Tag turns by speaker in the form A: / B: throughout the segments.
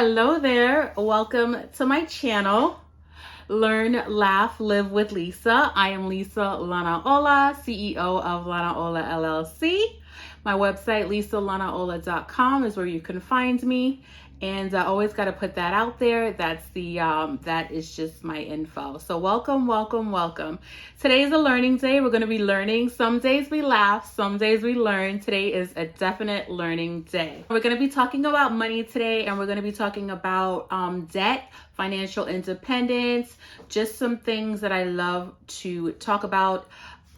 A: Hello there. Welcome to my channel, Learn, Laugh, Live with Lisa. I am Lisa Lanaola, CEO of Lanaola LLC. My website, lisalanaola.com, is where you can find me. And I always got to put that out there. That is just my info. So welcome, welcome, welcome. Today is a learning day. We're going to be learning. Some days we laugh, some days we learn. Today is a definite learning day. We're going to be talking about money today, and we're going to be talking about debt, financial independence, just some things that I love to talk about.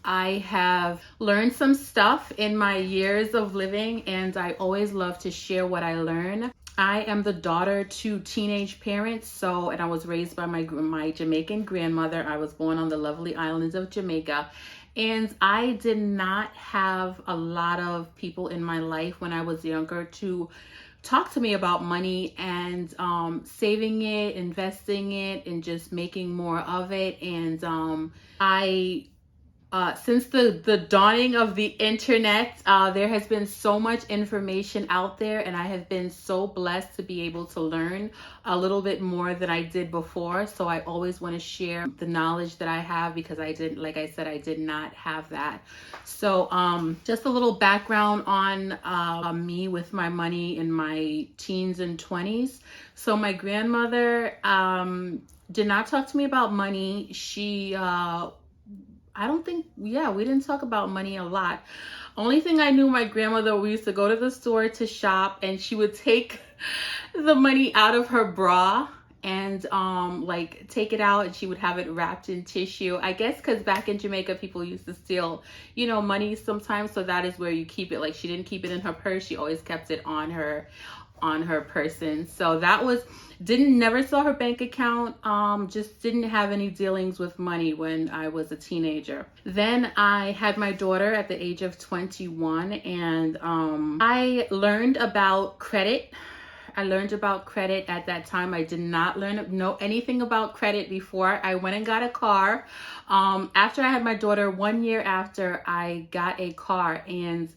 A: I have learned some stuff in my years of living, and I always love to share what I learn. I am the daughter to teenage parents, and I was raised by my Jamaican grandmother. I was born on the lovely islands of Jamaica, and I did not have a lot of people in my life when I was younger to talk to me about money and saving it, investing it, and just making more of it. And since the dawning of the internet, there has been so much information out there, and I have been so blessed to be able to learn a little bit more than I did before. So I always want to share the knowledge that I have, because I did not have that. So just a little background on me with my money in my teens and 20s. So my grandmother did not talk to me about money. We didn't talk about money a lot. Only thing I knew, my grandmother, we used to go to the store to shop, and she would take the money out of her bra and take it out, and she would have it wrapped in tissue. I guess because back in Jamaica, people used to steal, money sometimes. So that is where you keep it. Like, she didn't keep it in her purse. She always kept it on her person. So never saw her bank account, just didn't have any dealings with money when I was a teenager. Then I had my daughter at the age of 21, and I learned about credit. At that time. I did not know anything about credit before. I went and got a car. After I had my daughter, 1 year after, I got a car, and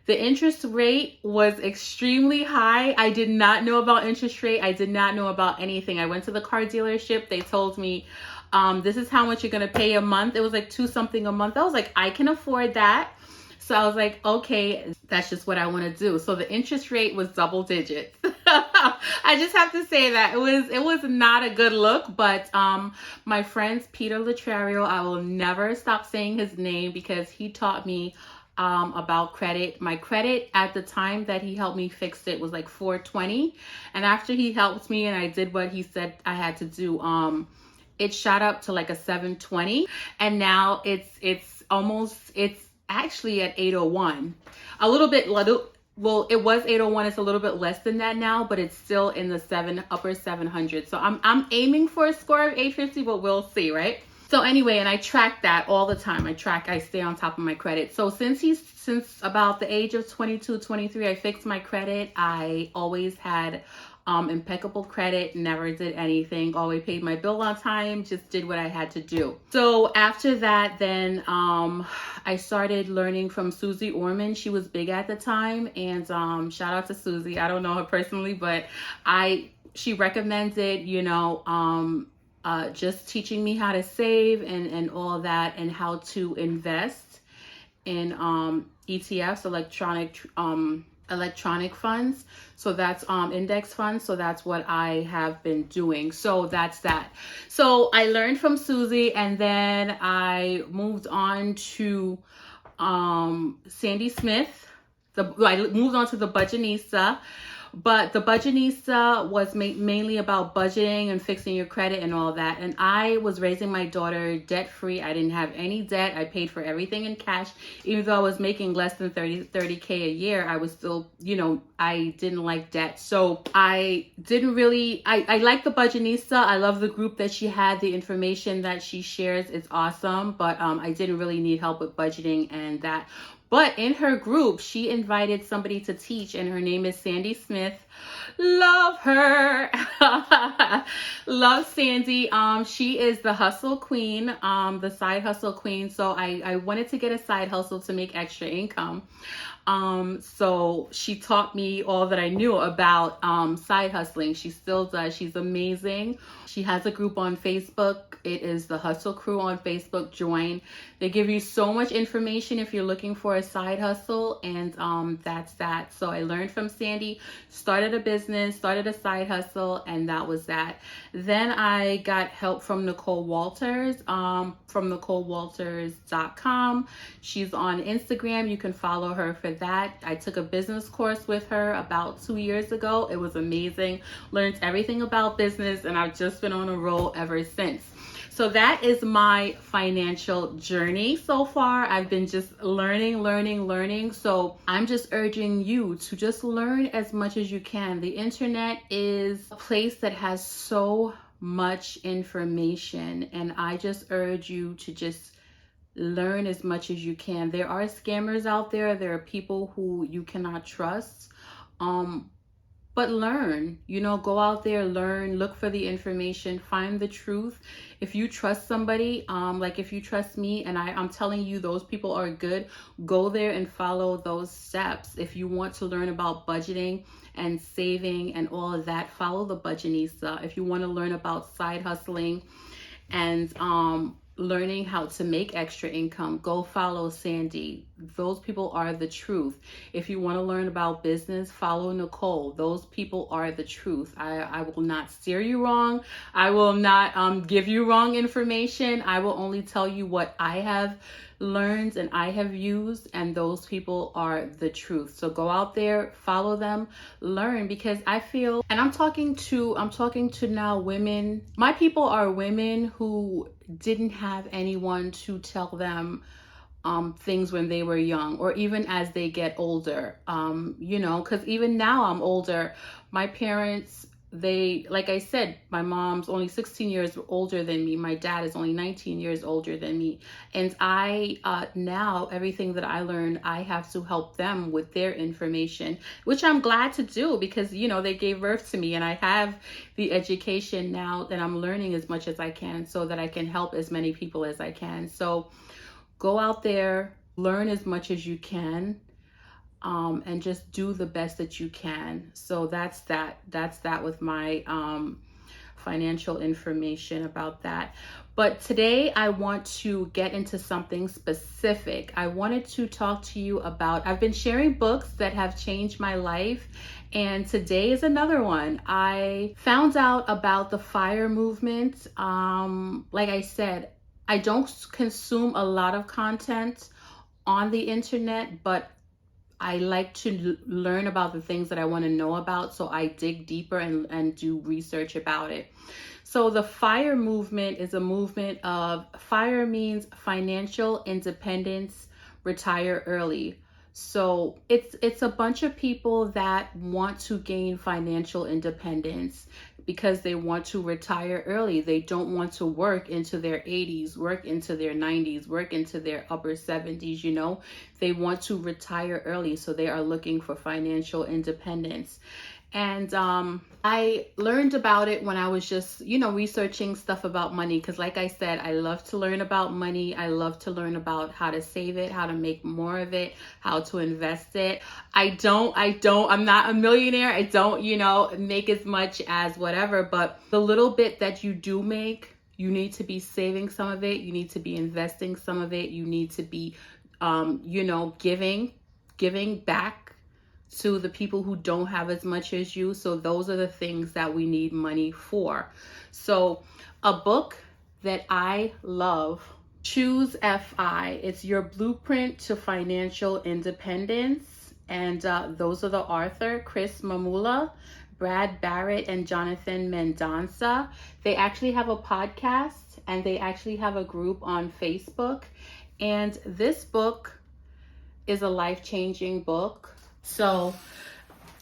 A: the interest rate was extremely high. I did not know about interest rate. I did not know about anything. I went to the car dealership. They told me, this is how much you're going to pay a month. It was like $2 something a month. I was like, I can afford that. So I was like, okay, that's just what I want to do. So the interest rate was double digits. I just have to say that it was not a good look, but my friend Peter Latrario, I will never stop saying his name, because he taught me about credit. My credit at the time that he helped me fix it was like 420. And after he helped me and I did what he said I had to do, it shot up to like a 720. And now it's actually at 801. It was 801. It's a little bit less than that now, but it's still in the upper 700. So I'm aiming for a score of 850, but we'll see, right? So anyway, and I track that all the time. I stay on top of my credit. So since about the age of 22, 23, I fixed my credit. I always had impeccable credit, never did anything, always paid my bill on time, just did what I had to do. So after that, then I started learning from Susie Orman. She was big at the time, and shout out to Susie. I don't know her personally, but she recommended, just teaching me how to save and all that, and how to invest in ETFs, electronic funds. So that's index funds. So that's what I have been doing. So that's that. So I learned from Susie, and then I moved on to Sandy Smith. I moved on to the Budgetnista. But the Budgetnista was mainly about budgeting and fixing your credit and all that. And I was raising my daughter debt-free. I didn't have any debt. I paid for everything in cash. Even though I was making less than 30K a year, I was still, I didn't like debt. So I like the Budgetnista. I love the group that she had. The information that she shares is awesome. But I didn't really need help with budgeting and that. But in her group, she invited somebody to teach, and her name is Sandy Smith. Love her. Love Sandy. She is the hustle queen, the side hustle queen. So I wanted to get a side hustle to make extra income. So she taught me all that I knew about side hustling. She still does. She's amazing. She has a group on Facebook. It is the Hustle Crew on Facebook. Join. They give you so much information if you're looking for a side hustle, and that's that. So I learned from Sandy, started a business, started a side hustle, and that was that. Then I got help from Nicole Walters, from NicoleWalters.com. She's on Instagram. You can follow her for that. I took a business course with her about 2 years ago. It was amazing. Learned everything about business, and I've just been on a roll ever since. So that is my financial journey so far. I've been just learning. So I'm just urging you to just learn as much as you can. The internet is a place that has so much information, and I just urge you to just learn as much as you can. There are scammers out there. There are people who you cannot trust. But learn, go out there, learn, look for the information, find the truth. If you trust somebody, like if you trust me and I'm telling you those people are good, go there and follow those steps. If you want to learn about budgeting and saving and all of that, follow the Budgetnista. If you want to learn about side hustling and learning how to make extra income, go follow Sandy. Those people are the truth. If you want to learn about business, follow Nicole. Those people are the truth. I will not steer you wrong. I will not give you wrong information. I will only tell you what I have learned and I have used, and those people are the truth. So go out there, follow them, learn, because I feel, and I'm talking to now women. My people are women who didn't have anyone to tell them things when they were young, or even as they get older, because even now I'm older. My parents, like I said, my mom's only 16 years older than me. My dad is only 19 years older than me. And now everything that I learned, I have to help them with their information, which I'm glad to do because, they gave birth to me, and I have the education now that I'm learning as much as I can so that I can help as many people as I can. So go out there, learn as much as you can. And just do the best that you can. So that's that with my financial information about that. But today I want to get into something specific. I wanted to talk to you about, I've been sharing books that have changed my life, and today is another one. I found out about the FIRE movement. Like I said, I don't consume a lot of content on the internet, but I like to learn about the things that I want to know about, so I dig deeper and do research about it. So the FIRE movement is a movement of, FIRE means financial independence, retire early. So it's a bunch of people that want to gain financial independence because they want to retire early. They don't want to work into their 80s, work into their 90s, work into their upper 70s, They want to retire early, so they are looking for financial independence. And I learned about it when I was just, researching stuff about money. Because like I said, I love to learn about money. I love to learn about how to save it, how to make more of it, how to invest it. I'm not a millionaire. I don't, make as much as whatever. But the little bit that you do make, you need to be saving some of it. You need to be investing some of it. You need to be, giving back to the people who don't have as much as you. So those are the things that we need money for. So a book that I love, Choose FI. It's your blueprint to financial independence. And those are the author, Chris Mamula, Brad Barrett, and Jonathan Mendonsa. They actually have a podcast, and they actually have a group on Facebook. And this book is a life-changing book. So,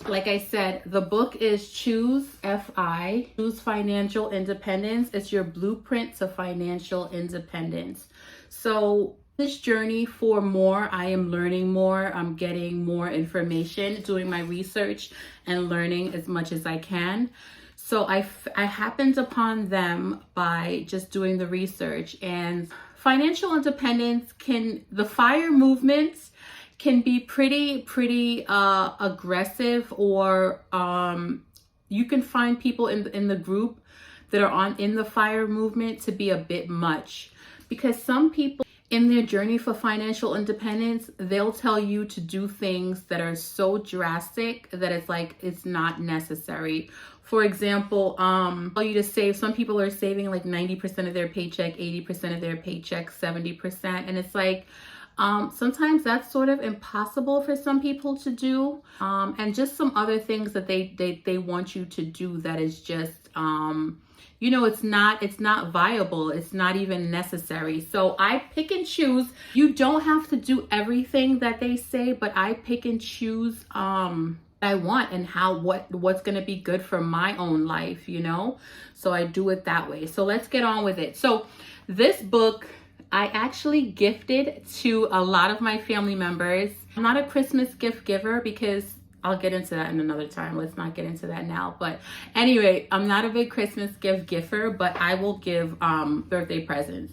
A: like I said, the book is Choose FI, Choose Financial Independence. It's your blueprint to financial independence. So this journey for more, I am learning more. I'm getting more information, doing my research and learning as much as I can. So I happened upon them by just doing the research, and financial independence the FIRE movement can be pretty aggressive, or you can find people in the group that are in the FIRE movement to be a bit much, because some people in their journey for financial independence, they'll tell you to do things that are so drastic that it's like it's not necessary. For example, tell you to save. Some people are saving like 90% of their paycheck, 80% of their paycheck, 70%, and it's like sometimes that's sort of impossible for some people to do, and just some other things that they want you to do that is just you know, it's not viable. It's not even necessary. So I pick and choose. You don't have to do everything that they say, but I pick and choose I want and what's going to be good for my own life, you know? So I do it that way. So let's get on with it. So this book I actually gifted to a lot of my family members. I'm not a Christmas gift giver because I'll get into that in another time. Let's not get into that now. But anyway, I'm not a big Christmas gift giver, but I will give birthday presents.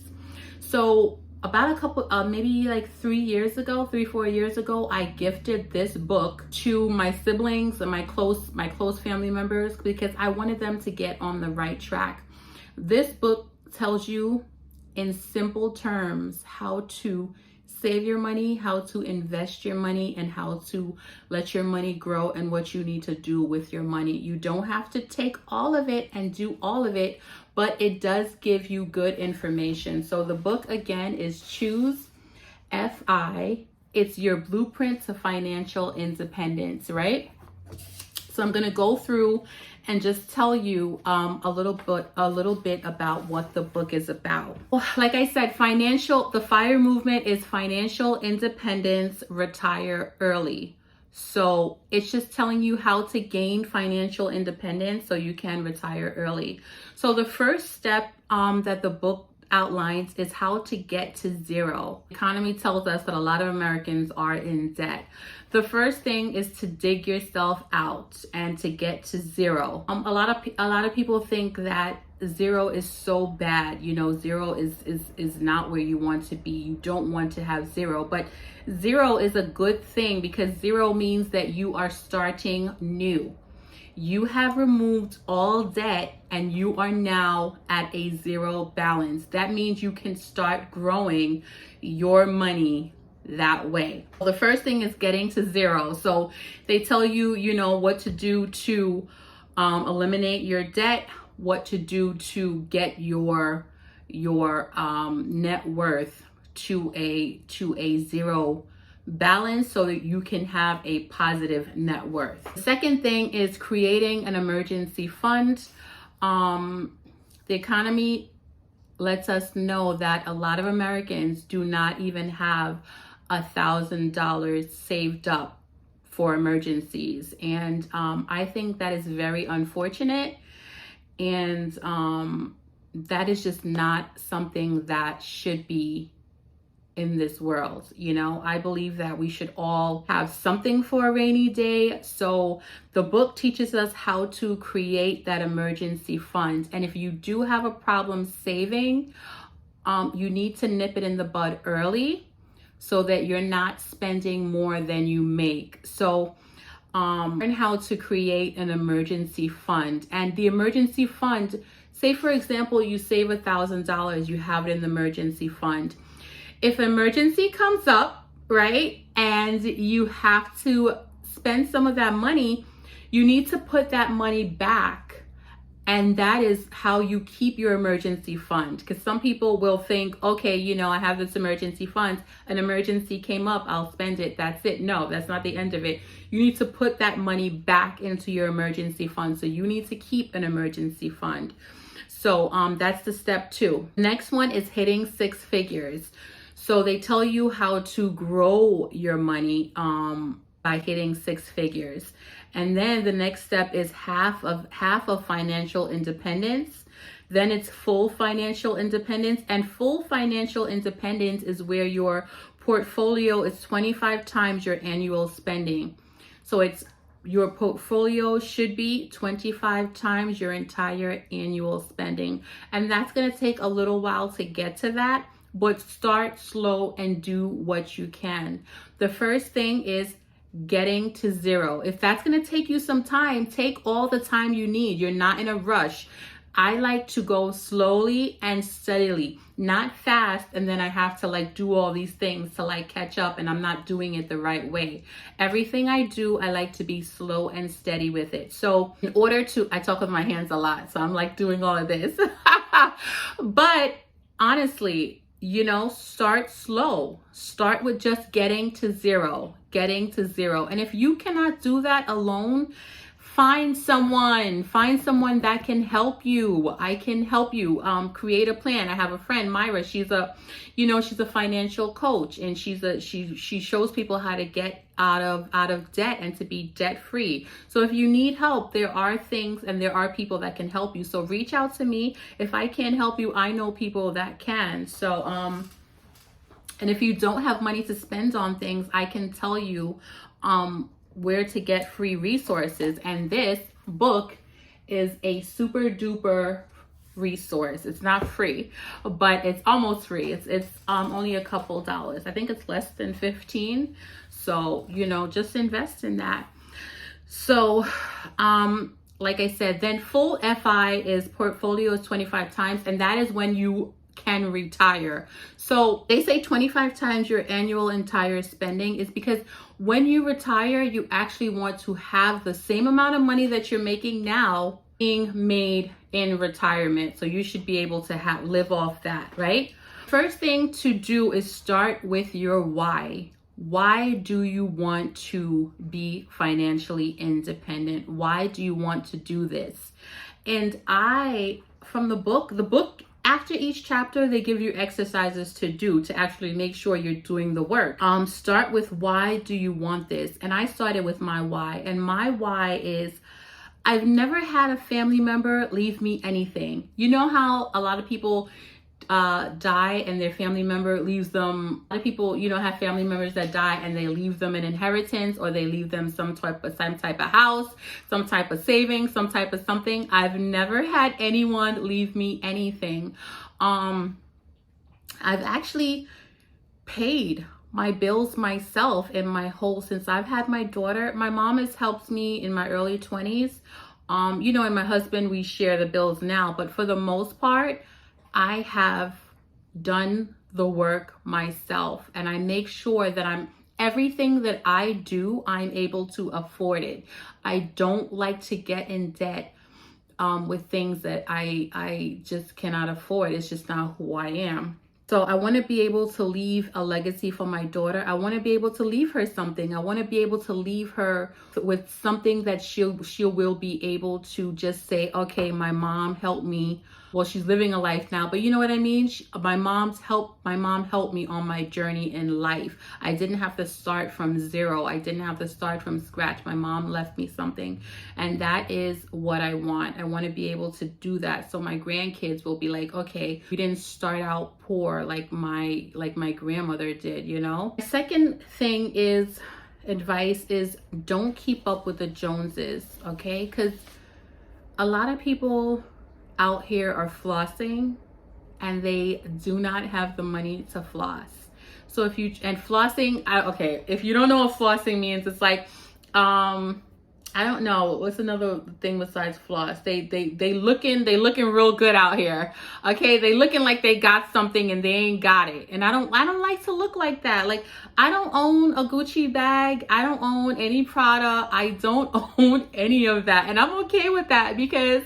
A: So about a couple, maybe like 4 years ago, I gifted this book to my siblings and my close family members because I wanted them to get on the right track. This book tells you in simple terms how to save your money, how to invest your money, and how to let your money grow and what you need to do with your money. You don't have to take all of it and do all of it, but it does give you good information. So the book again is Choose FI. It's your blueprint to financial independence, right? So I'm going to go through and just tell you a little bit about what the book is about. Well, like I said, the FIRE movement is financial independence, retire early. So it's just telling you how to gain financial independence so you can retire early. So the first step that the book outlines is how to get to zero. The economy tells us that a lot of Americans are in debt. The first thing is to dig yourself out and to get to zero. A lot of people think that zero is so bad. You know, zero is not where you want to be. You don't want to have zero, but zero is a good thing because zero means that you are starting new. You have removed all debt and you are now at a zero balance. That means you can start growing your money that way. Well, the first thing is getting to zero. So they tell you, you know, what to do to eliminate your debt, what to do to get your net worth to a zero balance so that you can have a positive net worth. The second thing is creating an emergency fund. The economy lets us know that a lot of Americans do not even have $1,000 saved up for emergencies, and I think that is very unfortunate, and that is just not something that should be in this world. You know, I believe that we should all have something for a rainy day. So the book teaches us how to create that emergency fund. And if you do have a problem saving, you need to nip it in the bud early so that you're not spending more than you make. So learn how to create an emergency fund. And the emergency fund, say for example, you save $1,000, you have it in the emergency fund. If emergency comes up, right, and you have to spend some of that money, you need to put that money back. And that is how you keep your emergency fund. Because some people will think, okay, you know, I have this emergency fund. An emergency came up, I'll spend it. That's it. No, that's not the end of it. You need to put that money back into your emergency fund. So you need to keep an emergency fund. So that's the step 2. Next one is hitting 6 figures. So they tell you how to grow your money by hitting 6 figures. And then the next step is half of financial independence. Then it's full financial independence. And full financial independence is where your portfolio is 25 times your annual spending. So it's your portfolio should be 25 times your entire annual spending. And that's going to take a little while to get to that. but start slow and do what you can. The first thing is getting to zero. If that's going to take you some time, take all the time you need. You're not in a rush. I like to go slowly and steadily, not fast, and then I have to like do all these things to like catch up, and I'm not doing it the right way. Everything I do, I like to be slow and steady with it. So in order to, I talk with my hands a lot, so I'm like doing all of this. But honestly, you know, start slow. Start with just getting to zero. And if you cannot do that alone, find someone that can help you. I can help you create a plan. I have a friend, Myra. She's a financial coach, and she shows people how to get out of debt and to be debt free. So if you need help, there are things and there are people that can help you. So reach out to me. If I can't help you, I know people that can. So and if you don't have money to spend on things, I can tell you where to get free resources. And this book is a super duper resource. It's not free, but it's almost free. It's only a couple dollars. I think it's less than 15. So, you know, just invest in that. So, like I said, then full FI is portfolio is 25 times, and that is when you can retire. So they say 25 times your annual entire spending is because when you retire, you actually want to have the same amount of money that you're making now being made in retirement. So you should be able to live off that, right? First thing to do is start with your why. Why do you want to be financially independent? Why do you want to do this? And from the book, after each chapter, they give you exercises to do to actually make sure you're doing the work. Start with why do you want this? And I started with my why. And my why is I've never had a family member leave me anything. You know how a lot of people die and their family member leaves them. A lot of people, you know, have family members that die and they leave them an inheritance, or they leave them some type of house, some type of savings, some type of something. I've never had anyone leave me anything. I've actually paid my bills myself since I've had my daughter. My mom has helped me in my early 20s. You know, and my husband, we share the bills now, but for the most part, I have done the work myself, and I make sure that everything that I do, I'm able to afford it. I don't like to get in debt with things that I just cannot afford. It's just not who I am. So I want to be able to leave a legacy for my daughter. I want to be able to leave her something. I want to be able to leave her with something that she will be able to just say, okay, my mom helped me. Well, she's living a life now, but you know what I mean? My mom helped me on my journey in life. I didn't have to start from zero. I didn't have to start from scratch. My mom left me something, and that is what I want. I want to be able to do that, so my grandkids will be like, okay, we didn't start out poor like my grandmother did, you know? The second thing is advice is don't keep up with the Joneses, okay? Because a lot of people out here are flossing and they do not have the money to floss. So if you don't know what flossing means, it's like I don't know what's another thing besides floss. They looking real good out here. Okay, they looking like they got something and they ain't got it. And I don't like to look like that. Like, I don't own a Gucci bag. I don't own any Prada. I don't own any of that. And I'm okay with that because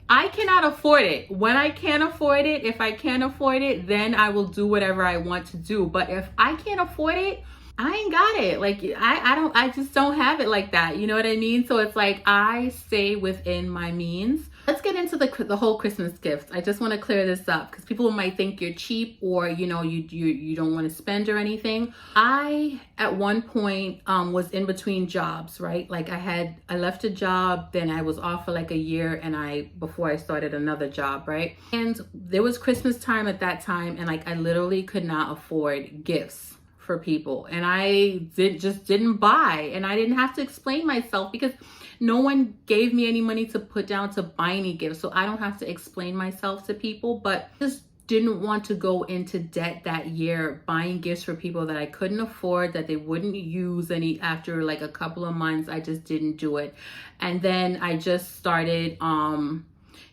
A: I cannot afford it. When I can't afford it, if I can't afford it, then I will do whatever I want to do. But if I can't afford it, I ain't got it. Like, I just don't have it like that. You know what I mean? So it's like, I stay within my means. Let's get into the whole Christmas gift. I just want to clear this up because people might think you're cheap, or, you know, you don't want to spend or anything. I, at one point, was in between jobs, right? Like I left a job, then I was off for like a year, and before I started another job, right? And there was Christmas time at that time, and like I literally could not afford gifts for people, and I just didn't buy, and I didn't have to explain myself because no one gave me any money to put down to buy any gifts, so I don't have to explain myself to people. But just didn't want to go into debt that year buying gifts for people that I couldn't afford, that they wouldn't use any after like a couple of months. I just didn't do it. And then I just started,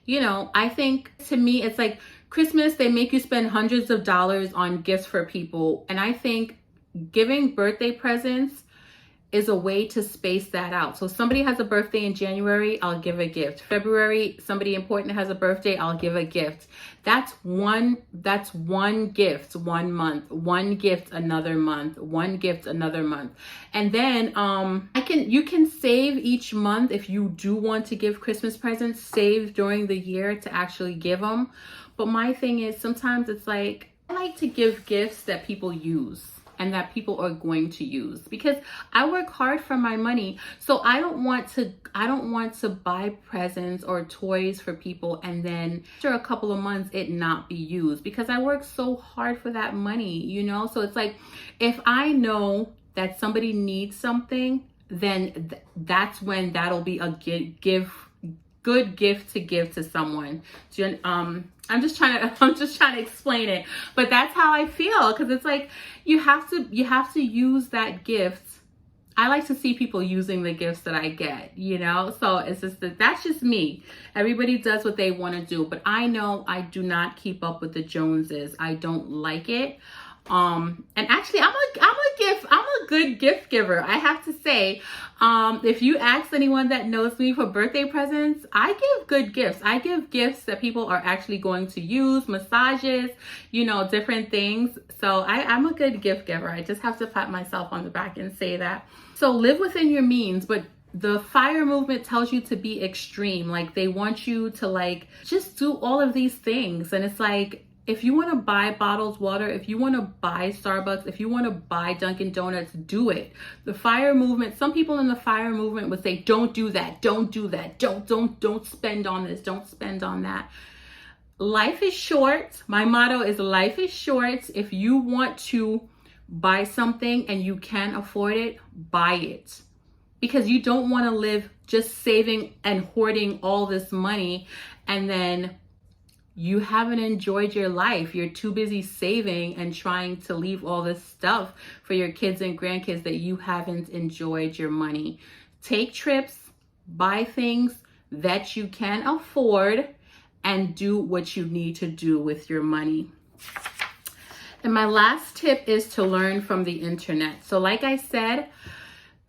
A: you know, I think to me, it's like Christmas, they make you spend hundreds of dollars on gifts for people. And I think giving birthday presents is a way to space that out. So somebody has a birthday in January, I'll give a gift. February, somebody important has a birthday, I'll give a gift. That's one gift 1 month, one gift another month, one gift another month. And then you can save each month if you do want to give Christmas presents, save during the year to actually give them. But my thing is, sometimes it's like, I like to give gifts that people use and that people are going to use, because I work hard for my money. So I don't want to buy presents or toys for people and then after a couple of months it not be used, because I work so hard for that money, you know? So it's like, if I know that somebody needs something, then that's when that'll be a good gift to give to someone. I'm just trying to explain it, but that's how I feel, because it's like you have to use that gift. I like to see people using the gifts that I get, you know? So it's just that's just me. Everybody does what they want to do, but I know I do not keep up with the Joneses. I don't like it. And actually I'm a good gift giver, I have to say. If you ask anyone that knows me for birthday presents, I give good gifts. I give gifts that people are actually going to use, massages, you know, different things. So I'm a good gift giver. I just have to pat myself on the back and say that. So live within your means, but the FIRE movement tells you to be extreme. Like, they want you to like just do all of these things, and it's like, if you want to buy bottled water, if you want to buy Starbucks, if you want to buy Dunkin' Donuts, do it. The FIRE movement, some people in the FIRE movement would say, don't do that, don't do that, don't spend on this, don't spend on that. Life is short. My motto is life is short. If you want to buy something and you can afford it, buy it. Because you don't want to live just saving and hoarding all this money and then you haven't enjoyed your life. You're too busy saving and trying to leave all this stuff for your kids and grandkids that you haven't enjoyed your money. Take trips, buy things that you can afford, and do what you need to do with your money. And my last tip is to learn from the internet. So like I said,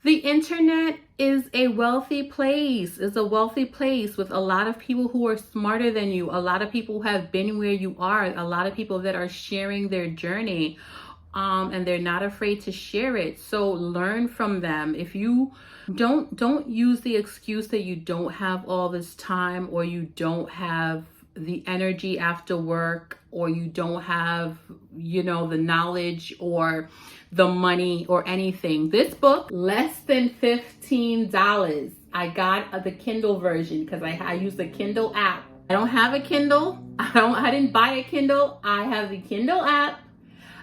A: the internet is a wealthy place. It's a wealthy place with a lot of people who are smarter than you, a lot of people who have been where you are, a lot of people that are sharing their journey, and they're not afraid to share it. So learn from them. If you don't use the excuse that you don't have all this time, or you don't have the energy after work, or you don't have, you know, the knowledge or the money or anything. This book, less than $15. I got the Kindle version because I use the Kindle app. I don't have a Kindle. I didn't buy a Kindle. I have the Kindle app.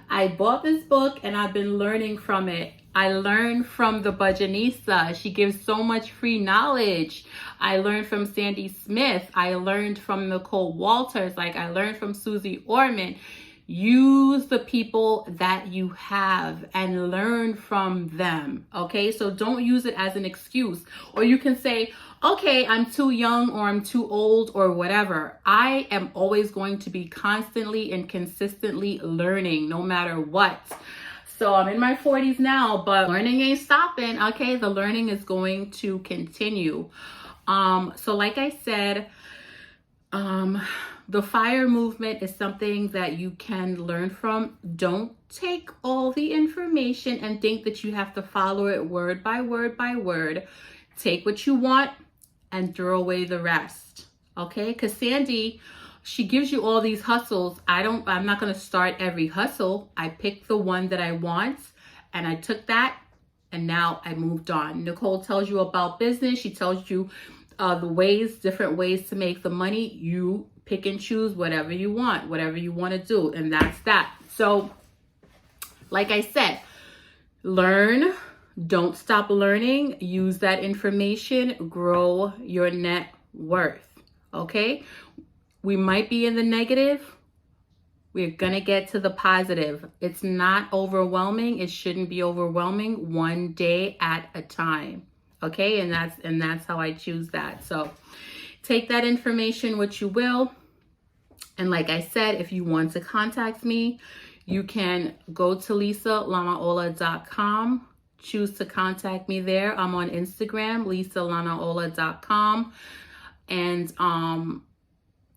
A: I bought this book and I've been learning from it. I learned from the Budgetnista. She gives so much free knowledge. I learned from Sandy Smith. I learned from Nicole Walters. Like, I learned from Susie Orman. Use the people that you have and learn from them. Okay, so don't use it as an excuse. Or you can say, okay, I'm too young, or I'm too old, or whatever. I am always going to be constantly and consistently learning, no matter what. So I'm in my 40s now, but learning ain't stopping. Okay, the learning is going to continue. So like I said, the FIRE movement is something that you can learn from. Don't take all the information and think that you have to follow it word by word by word. Take what you want and throw away the rest. Okay, because Sandy, she gives you all these hustles. I'm not going to start every hustle. I picked the one that I want and I took that and now I moved on. Nicole tells you about business. She tells you different ways to make the money. You pick and choose whatever you want to do. And that's that. So like I said, learn, don't stop learning, use that information, grow your net worth. Okay. We might be in the negative, We're gonna get to the positive. It's not overwhelming. It shouldn't be overwhelming. One day at a time. Okay, and that's how I choose that. So take that information what you will. And like I said, if you want to contact me, you can go to LisaLanaola.com. Choose to contact me there. I'm on Instagram, LisaLanaola.com. And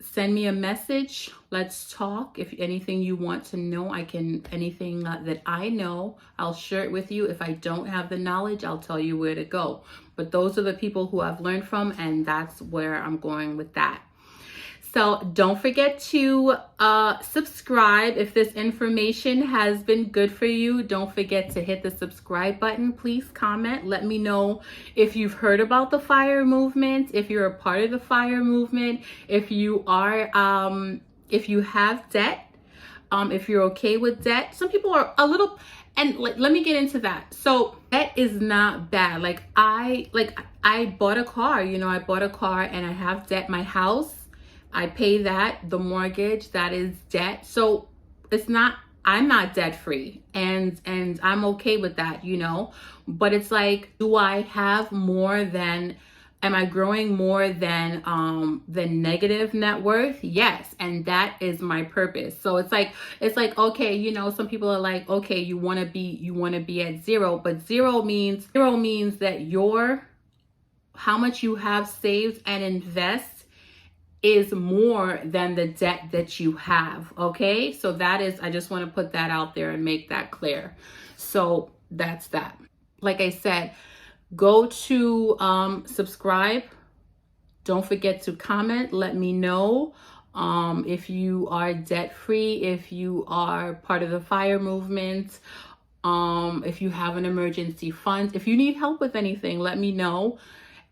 A: send me a message. Let's talk. If anything you want to know, anything that I know, I'll share it with you. If I don't have the knowledge, I'll tell you where to go. But those are the people who I've learned from, and that's where I'm going with that. So don't forget to subscribe. If this information has been good for you, don't forget to hit the subscribe button. Please comment. Let me know if you've heard about the FIRE movement, if you're a part of the FIRE movement, if you are, if you have debt, if you're okay with debt. Some people are a little, and let me get into that. So debt is not bad. I bought a car, I bought a car and I have debt. My house, I pay that, the mortgage, that is debt. So I'm not debt free, and I'm okay with that, but it's like, do I have more than, am I growing more than the negative net worth? Yes. And that is my purpose. So it's like, okay, some people are like, okay, you want to be at zero, but zero means that how much you have saved and invest is more than the debt that you have. Okay. So that is, I just want to put that out there and make that clear. So that's that. Like I said, go to subscribe. Don't forget to comment. Let me know if you are debt free, if you are part of the FIRE movement, if you have an emergency fund, if you need help with anything, let me know.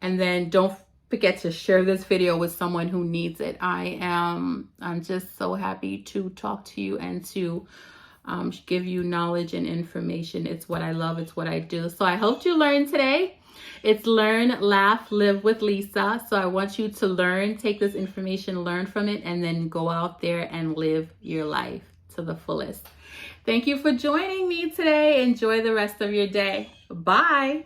A: And then don't forget to share this video with someone who needs it. I'm just so happy to talk to you and to give you knowledge and information. It's what I love. It's what I do. So I hope you learned today. It's Learn, Laugh, Live with Lisa. So I want you to learn, take this information, learn from it, and then go out there and live your life to the fullest. Thank you for joining me today. Enjoy the rest of your day. Bye.